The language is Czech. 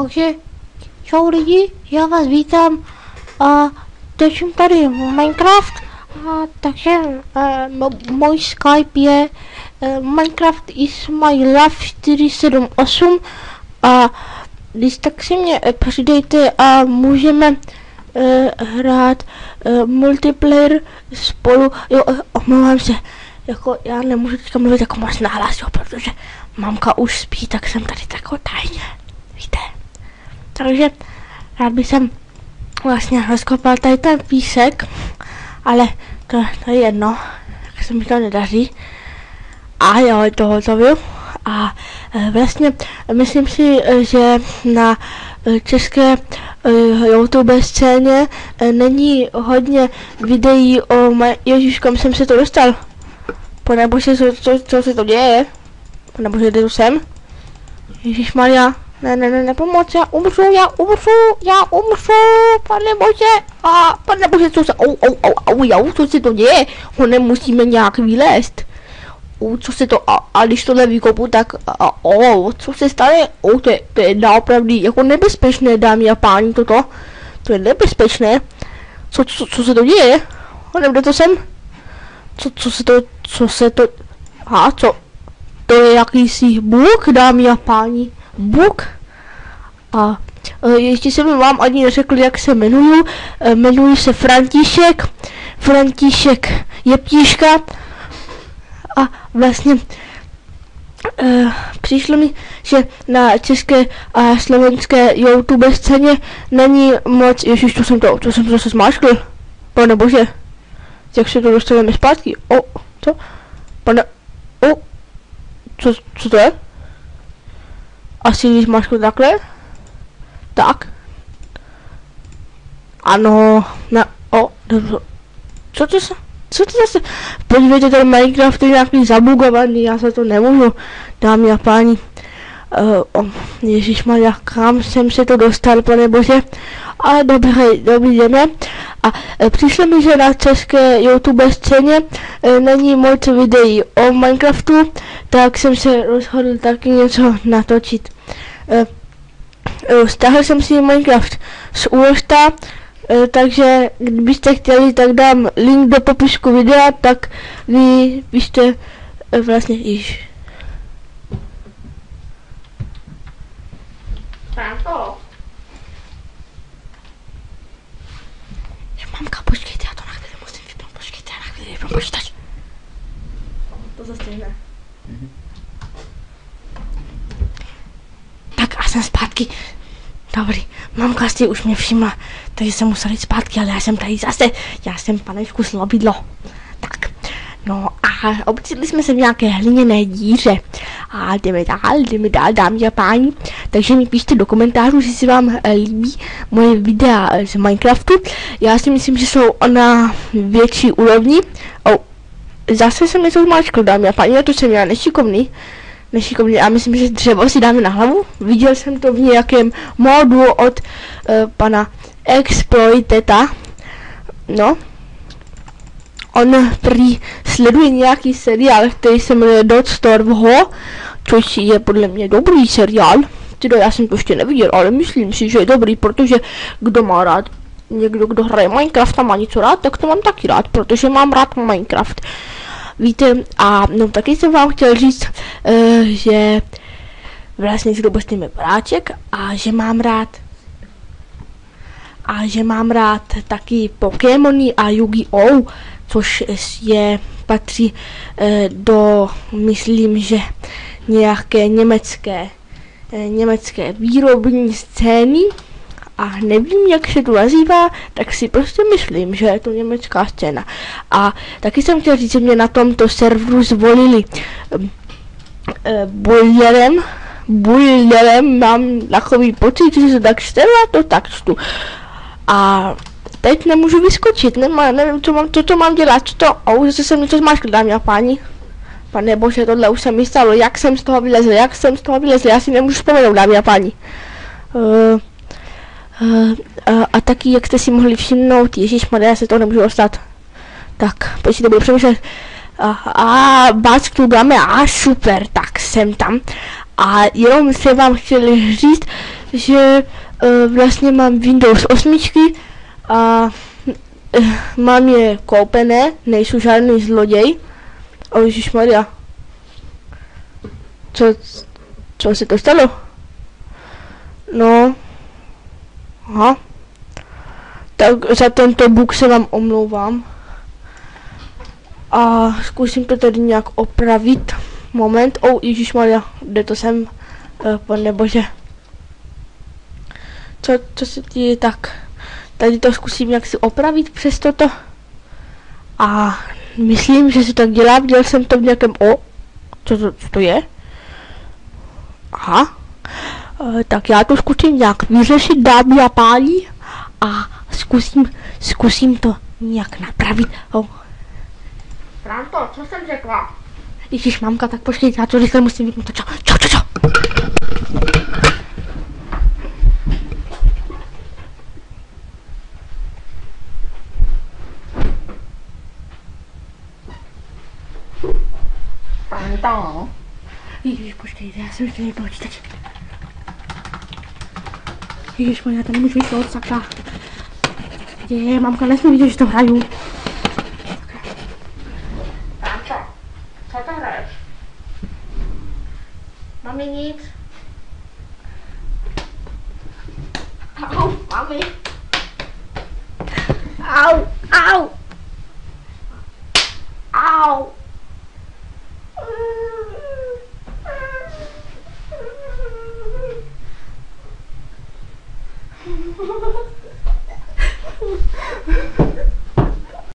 Takže, čau lidi, já vás vítám a točím tady Minecraft, takže můj Skype je Minecraft is my love 478 a když tak si mě přidejte a můžeme hrát multiplayer spolu. Jo, omlouvám se, jako já nemůžu teďka mluvit jako moc nahlas, jo, protože mamka už spí, tak jsem tady tako tajně, víte. Takže rád bych jsem vlastně rozkopal tady ten písek, ale to je jedno, tak se mi to nedaří. A jo, je to hotově. A vlastně myslím si, že na české YouTube scéně není hodně videí o Ježíš, kam jsem se to dostal. Panebože, co se to děje? Panebože, jde tu sem? Ježišmarja, ne, pomoc, já umřu, panebože, panebože, co se, co se to děje? Musíme nějak vylézt. Co se to, a když tohle vykopu, tak, co se stane? To je opravdu jako nebezpečné, dámy a páni, toto. To je nebezpečné. Co se to děje? Nebude to sem? Co se to, to je jakýsi bůh, dámy a páni. Bůh. A ještě jsem vám ani neřekl, jak se jmenuju. Jmenuji se František. František Jeptíška. A vlastně přišlo mi, že na české a slovenské YouTube scéně není moc. Ježiš, co jsem to zase zmáčkl. Pane bože, jak se to dostaneme zpátky? Co? Pane, co to je? Asi když zmáčkl takhle? Tak. Ano, co to zase? Podívejte, ten Minecraft je nějaký zabugovaný, já se to nemůžu, dámy a páni. Ježišmarja, kam jsem se to dostal, pane bože. Ale dobrý jdeme. A přišlo mi, že na české YouTube scéně není moc videí o Minecraftu, tak jsem se rozhodl taky něco natočit. Stáhl jsem si Minecraft z Uložta, takže kdybyste chtěli, tak dám link do popisku videa, tak vy byste vlastně již. Mamka, počkejte, já to na chvíli musím vypnout, počkejte, já na chvíli vypnout počítač. To zase ne. Tak a jsem zpátky. Dobrý, mamka si už mě všimla, takže jsem musel jít zpátky, ale já jsem tady zase, já jsem panečku slobidlo. Tak, no a obcítli jsme se v nějaké hliněné díře. A jdeme dál, dámy a páni. Takže mi píšte do komentářů, jestli se vám líbí moje videa z Minecraftu. Já si myslím, že jsou na větší úrovni. Zase jsem něco zmáčkl, dámy a páni, to jsem já nešikovný, a myslím, že dřevo si dáme na hlavu. Viděl jsem to v nějakém modu od pana Exploiteta. No. On prý sleduje nějaký seriál, který se jmenuje Dotstorm, což je podle mě dobrý seriál. Teda já jsem to ještě neviděl, ale myslím si, že je dobrý, protože kdo má rád, někdo, kdo hraje Minecraft a má něco rád, tak to mám taky rád, protože mám rád Minecraft. Víte, a no taky jsem vám chtěl říct, že vlastně si dobustíme bráček a že mám rád taky Pokémony a Yu-Gi-Oh, což patří do, myslím, že nějaké německé výrobní scény a nevím, jak se to nazývá, tak si prostě myslím, že je to německá scéna. A taky jsem chtěl říct, že mě na tomto serveru zvolili Bullerem, mám takový pocit, že se tak čte a to tak čtu. A teď nemůžu vyskočit, nevím, co mám dělat, zase jsem něco zmáčkl, dámy a páni. Pane bože, tohle už se mi stalo, jak jsem z toho vylezl, já si nemůžu vzpomenout, dámy a páni. A taky, jak jste si mohli všimnout, ježišmarja, já se toho nemůžu dostat. Tak, počkejte, budu přemýšlet. Báčku dáme, super, tak jsem tam. A jenom se vám chtěl říct, že vlastně mám Windows 8 a mám je koupené, nejsou žádný zloděj. O ježišmarja. Co se to stalo? No. Aha. Tak za tento bug se vám omlouvám. A zkusím to tady nějak opravit. Moment. Ježišmarja, jde to sem. Pane bože. Co se děje tak? Tady to zkusím nějak si opravit přes toto. A myslím, že se tak dělá. Viděl jsem to v nějakém... Co to je? Aha. Tak já to zkusím nějak vyřešit, dámy a páni. A zkusím to nějak napravit. Franto, co jsem řekla? Ježíš, mamka, tak počkej, já to rychle musím vypnout. Čau. Franto. Ježíš, počkej, já jsem ještě nebyl počítač. Ježíš, já to nemůžu vypnout, sakra. Mamka nesmí vidět, že to hraju. Franto, co to hraješ? Mami, nic. Au, mami. Au.